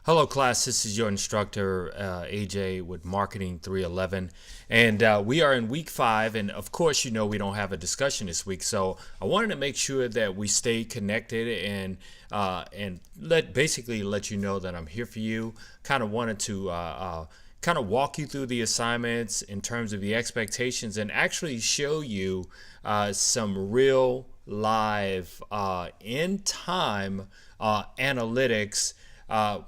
Hello, class. This is your instructor, AJ, with Marketing 311. And we are in week 5. And of course, we don't have a discussion this week. So I wanted to make sure that we stay connected and basically let you know that I'm here for you. Kind of wanted to kind of walk you through the assignments in terms of the expectations and actually show you some real live in time analytics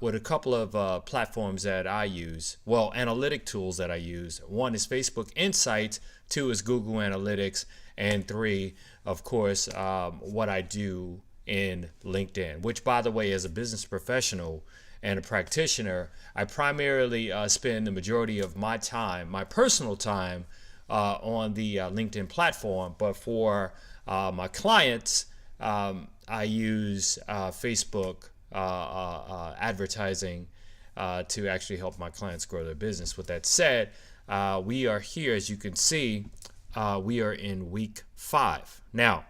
with a couple of platforms that I use. Well, analytic tools that I use. One is Facebook Insights, 2 is Google Analytics, and 3, of course, what I do in LinkedIn, which, by the way, as a business professional and a practitioner, I primarily spend the majority of my time, my personal time, on the LinkedIn platform. But for my clients, I use Facebook advertising to actually help my clients grow their business. With that said, we are here, as you can see, we are in week 5. Now,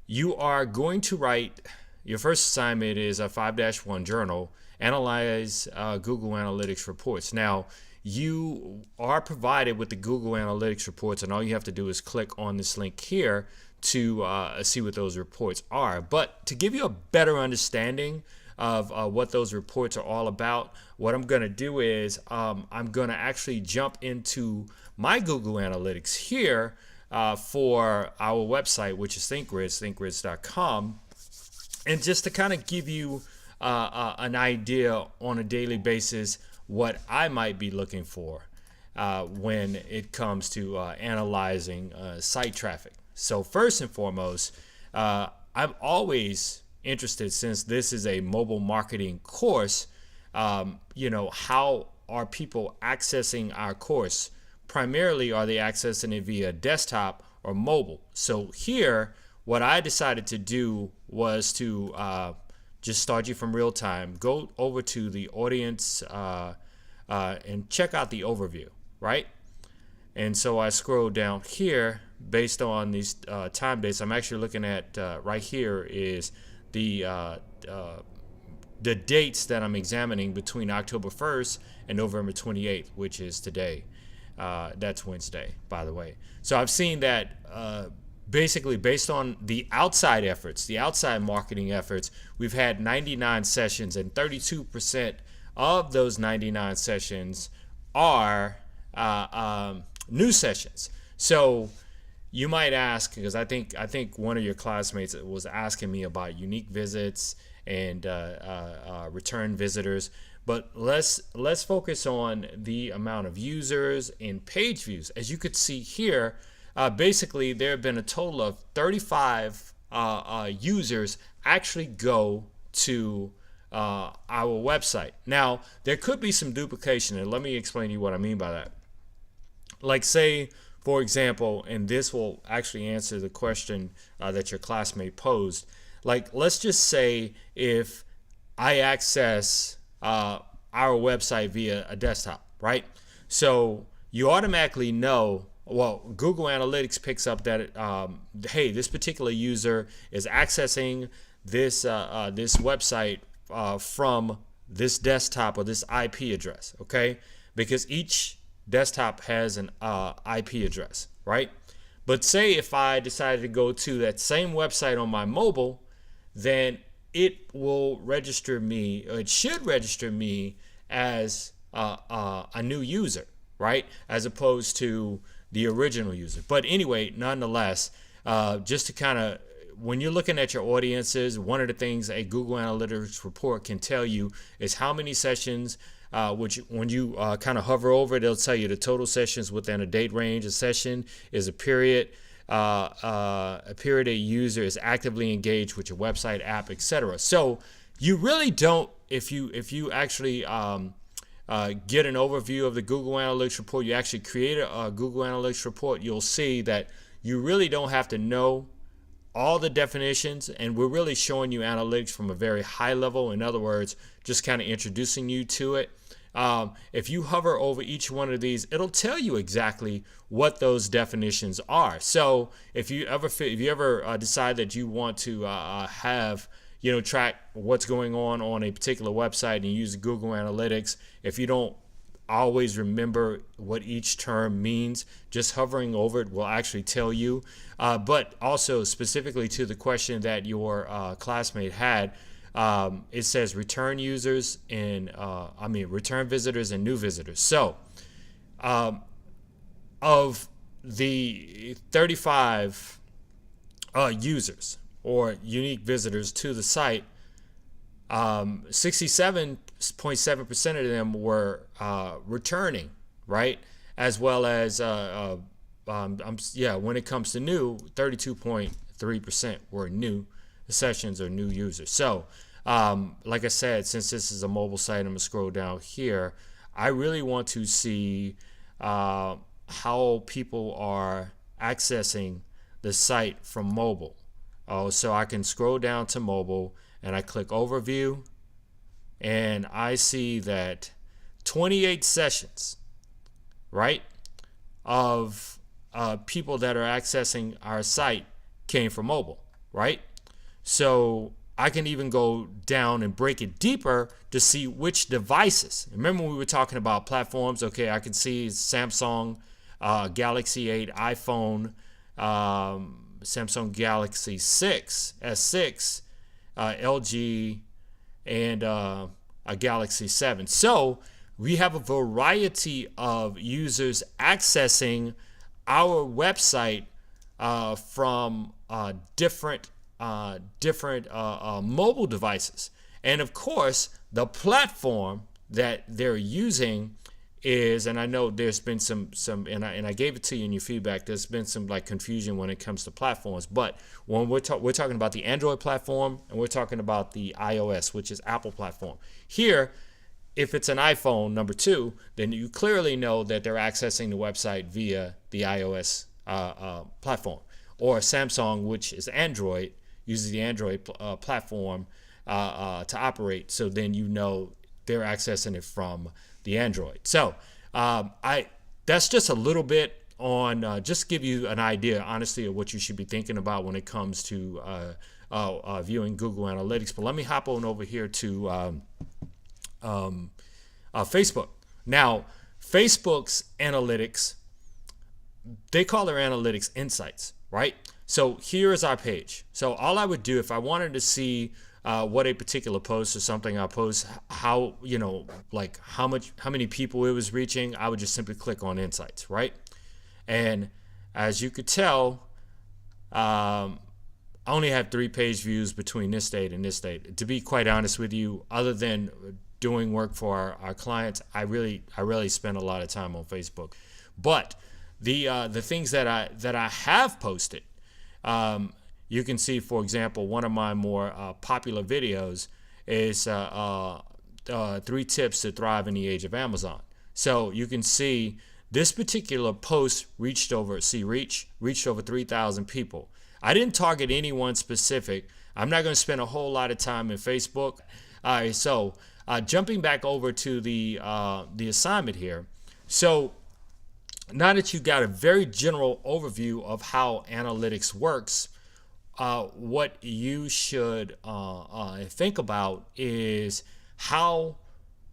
you are going to write, your first assignment is a 5-1 journal, analyze Google Analytics reports. Now, you are provided with the Google Analytics reports, and all you have to do is click on this link here to see what those reports are. But to give you a better understanding of what those reports are all about, what I'm going to do is I'm going to actually jump into my Google Analytics here for our website, which is ThinkGrids, thinkgrids.com. And just to kind of give you an idea on a daily basis what I might be looking for when it comes to analyzing site traffic. So first and foremost, I'm always interested, since this is a mobile marketing course, how are people accessing our course? Primarily, are they accessing it via desktop or mobile? So here, what I decided to do was to just start you from real time. Go over to the audience and check out the overview, right? And so I scroll down here based on these time dates. I'm actually looking at right here is the dates that I'm examining between October 1st and November 28th, which is today. That's Wednesday, by the way. So I've seen that basically based on the outside efforts, the outside marketing efforts, we've had 99 sessions, and 32% of those 99 sessions are new sessions. So you might ask, because I think one of your classmates was asking me about unique visits and return visitors, but let's focus on the amount of users and page views. As you could see here, basically there have been a total of 35 users actually go to our website. Now, there could be some duplication, and let me explain to you what I mean by that. Like, say, for example, and this will actually answer the question that your classmate posed. Like, let's just say if I access our website via a desktop, right? So you automatically know, well, Google Analytics picks up that, hey, this particular user is accessing this website from this desktop or this IP address, okay? Because each desktop has an IP address, right? But say if I decided to go to that same website on my mobile, then it will register me, or it should register me as a new user, right? As opposed to the original user. But anyway, nonetheless, just to kind of, when you're looking at your audiences, one of the things a Google Analytics report can tell you is how many sessions, which when you kind of hover over it, it'll tell you the total sessions within a date range. A session is a period a user is actively engaged with your website, app, etc. So you really don't, if you actually get an overview of the Google Analytics report, you actually create a Google Analytics report, you'll see that you really don't have to know all the definitions, and we're really showing you analytics from a very high level. In other words, just kind of introducing you to it. If you hover over each one of these, it'll tell you exactly what those definitions are. So if you ever decide that you want to have track what's going on a particular website and use Google Analytics. If you don't always remember what each term means, just hovering over it will actually tell you. But also specifically to the question that your classmate had, it says return users and return visitors and new visitors. So of the 35 users or unique visitors to the site, 67.7% of them were returning, right? As well as, when it comes to new, 32.3% were new sessions or new users. So, like I said, since this is a mobile site, I'm going to scroll down here. I really want to see how people are accessing the site from mobile. So I can scroll down to mobile and I click overview, and I see that 28 sessions, right, of people that are accessing our site came from mobile, right? So I can even go down and break it deeper to see which devices. Remember we were talking about platforms? Okay, I can see Samsung Galaxy 8, iPhone, Samsung Galaxy 6, S6, LG, and a Galaxy 7. So we have a variety of users accessing our website from different mobile devices. And of course, the platform that they're using is, and I know there's been some and I gave it to you in your feedback, there's been some like confusion when it comes to platforms, but when we're talking about the Android platform and we're talking about the iOS, which is Apple platform. Here, if it's an iPhone number 2, then you clearly know that they're accessing the website via the iOS platform, or Samsung, which is Android, uses the Android platform to operate. So then you know they're accessing it from the Android. So that's just a little bit on just give you an idea, honestly, of what you should be thinking about when it comes to viewing Google Analytics. But let me hop on over here to Facebook. Now, Facebook's analytics, they call their analytics insights, right? So here is our page. So all I would do if I wanted to see what a particular post or something I post, how many people it was reaching, I would just simply click on insights, right? And as you could tell, I only had 3 page views between this date and this date. To be quite honest with you, other than doing work for our clients, I really spend a lot of time on Facebook. But the things that I have posted, you can see, for example, one of my more popular videos is 3 tips to thrive in the age of Amazon. So you can see this particular post reached over 3,000 people. I didn't target anyone specific. I'm not going to spend a whole lot of time in Facebook. All right, so jumping back over to the assignment here. So now that you got a very general overview of how analytics works, what you should think about is how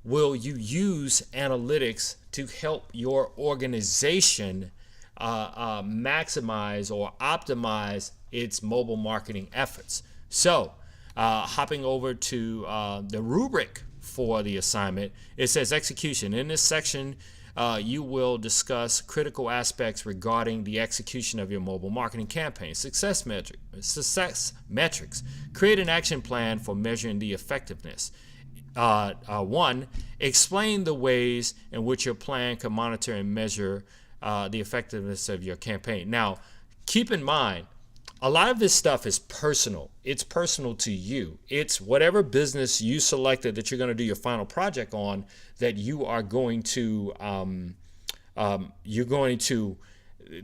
will you use analytics to help your organization maximize or optimize its mobile marketing efforts. So hopping over to the rubric for the assignment, it says execution. In this section, you will discuss critical aspects regarding the execution of your mobile marketing campaign. Success metrics. Create an action plan for measuring the effectiveness. 1. Explain the ways in which your plan can monitor and measure the effectiveness of your campaign. Now, keep in mind, a lot of this stuff is personal. It's personal to you. It's whatever business you selected that you're going to do your final project on that you are going to,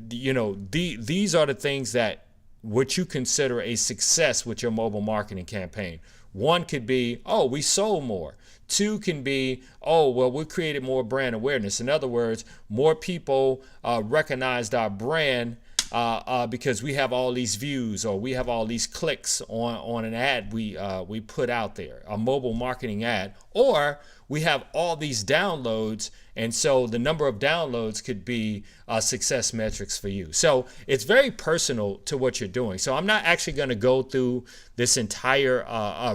these are the things that what you consider a success with your mobile marketing campaign. 1 could be, oh, we sold more. 2 can be, oh, well, we created more brand awareness. In other words, more people recognized our brand because we have all these views or we have all these clicks on an ad we put out there, a mobile marketing ad, or we have all these downloads, and so the number of downloads could be success metrics for you. So it's very personal to what you're doing. So I'm not actually going to go through this entire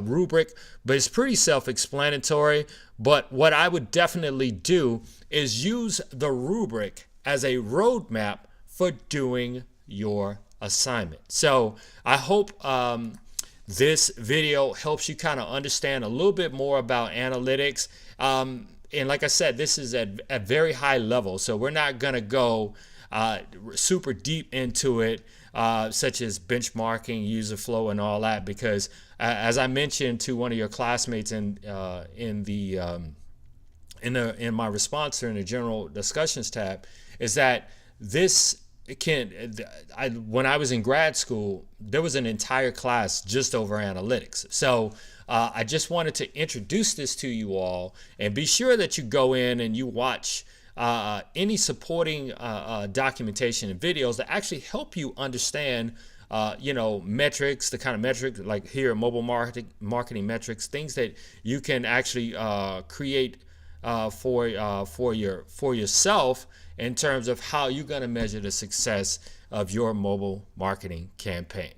rubric, but it's pretty self-explanatory. But what I would definitely do is use the rubric as a roadmap for doing your assignment. So I hope this video helps you kind of understand a little bit more about analytics. And like I said, this is at a very high level, so we're not going to go super deep into it, such as benchmarking, user flow, and all that, because as I mentioned to one of your classmates in my response during the general discussions tab, is that this when I was in grad school, there was an entire class just over analytics. So I just wanted to introduce this to you all, and be sure that you go in and you watch any supporting documentation and videos that actually help you understand metrics, the kind of metrics like here, mobile marketing metrics, things that you can actually create for yourself in terms of how you're going to measure the success of your mobile marketing campaign.